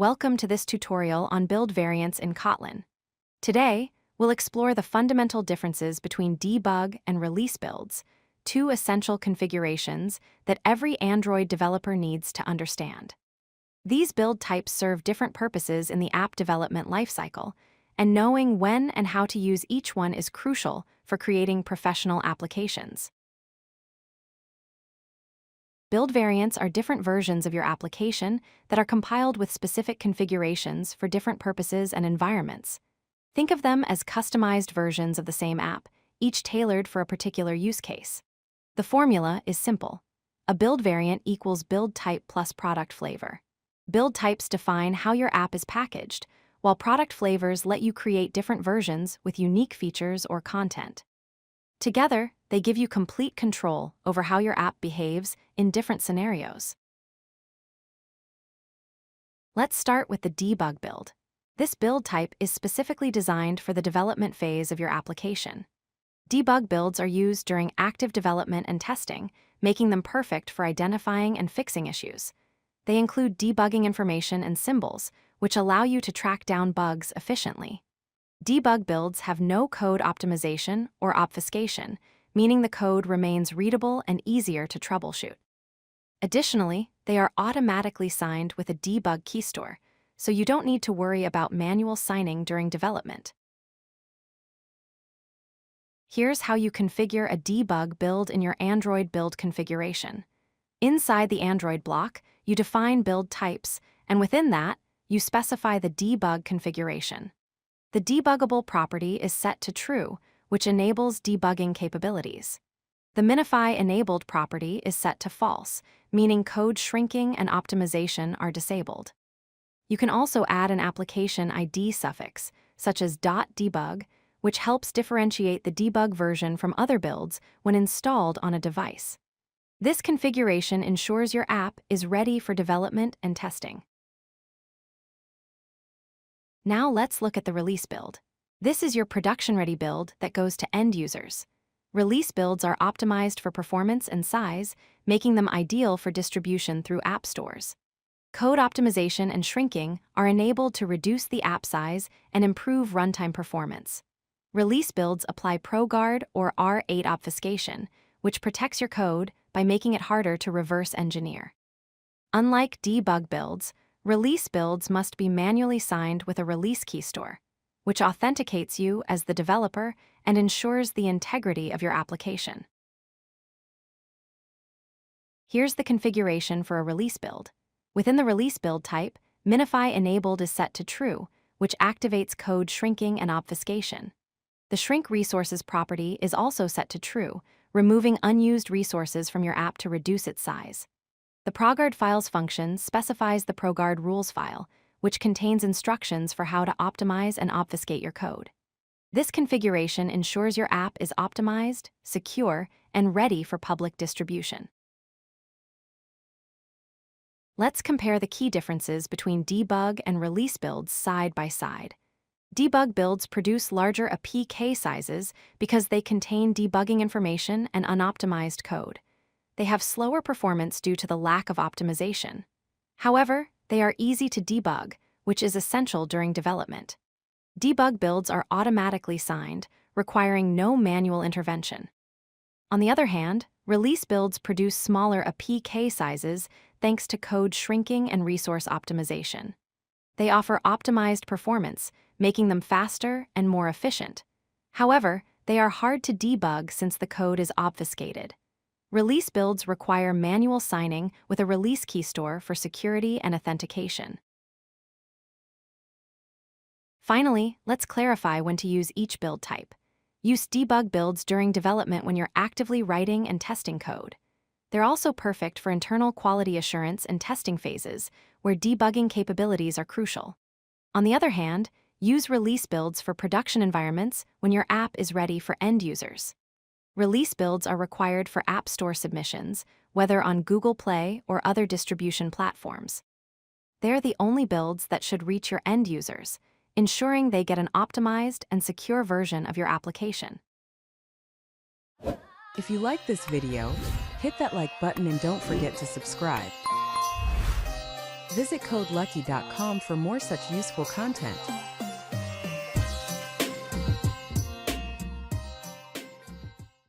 Welcome to this tutorial on build variants in Kotlin. Today, we'll explore the fundamental differences between debug and release builds, two essential configurations that every Android developer needs to understand. These build types serve different purposes in the app development lifecycle, and knowing when and how to use each one is crucial for creating professional applications. Build variants are different versions of your application that are compiled with specific configurations for different purposes and environments. Think of them as customized versions of the same app, each tailored for a particular use case. The formula is simple. A build variant equals build type plus product flavor. Build types define how your app is packaged, while product flavors let you create different versions with unique features or content. Together, they give you complete control over how your app behaves in different scenarios. Let's start with the debug build. This build type is specifically designed for the development phase of your application. Debug builds are used during active development and testing, making them perfect for identifying and fixing issues. They include debugging information and symbols, which allow you to track down bugs efficiently. Debug builds have no code optimization or obfuscation, meaning the code remains readable and easier to troubleshoot. Additionally, they are automatically signed with a debug key store, so you don't need to worry about manual signing during development. Here's how you configure a debug build in your Android build configuration. Inside the Android block, you define build types, and within that, you specify the debug configuration. The debuggable property is set to true, which enables debugging capabilities. The minify enabled property is set to false, meaning code shrinking and optimization are disabled. You can also add an application ID suffix, such as .debug, which helps differentiate the debug version from other builds when installed on a device. This configuration ensures your app is ready for development and testing. Now let's look at the release build. This is your production-ready build that goes to end users. Release builds are optimized for performance and size, making them ideal for distribution through app stores. Code optimization and shrinking are enabled to reduce the app size and improve runtime performance. Release builds apply ProGuard or R8 obfuscation, which protects your code by making it harder to reverse engineer. Unlike debug builds, release builds must be manually signed with a release key store, which authenticates you as the developer and ensures the integrity of your application. Here's the configuration for a release build. Within the release build type, minify enabled is set to true, which activates code shrinking and obfuscation. The shrink resources property is also set to true, removing unused resources from your app to reduce its size. The ProGuard files function specifies the ProGuard rules file, which contains instructions for how to optimize and obfuscate your code. This configuration ensures your app is optimized, secure, and ready for public distribution. Let's compare the key differences between debug and release builds side by side. Debug builds produce larger APK sizes because they contain debugging information and unoptimized code. They have slower performance due to the lack of optimization. However, they are easy to debug, which is essential during development. Debug builds are automatically signed, requiring no manual intervention. On the other hand, release builds produce smaller APK sizes thanks to code shrinking and resource optimization. They offer optimized performance, making them faster and more efficient. However, they are hard to debug since the code is obfuscated. Release builds require manual signing with a release key store for security and authentication. Finally, let's clarify when to use each build type. Use debug builds during development when you're actively writing and testing code. They're also perfect for internal quality assurance and testing phases, where debugging capabilities are crucial. On the other hand, use release builds for production environments when your app is ready for end users. Release builds are required for App Store submissions, whether on Google Play or other distribution platforms. They're the only builds that should reach your end users, ensuring they get an optimized and secure version of your application. If you like this video, hit that like button and don't forget to subscribe. Visit codelucky.com for more such useful content.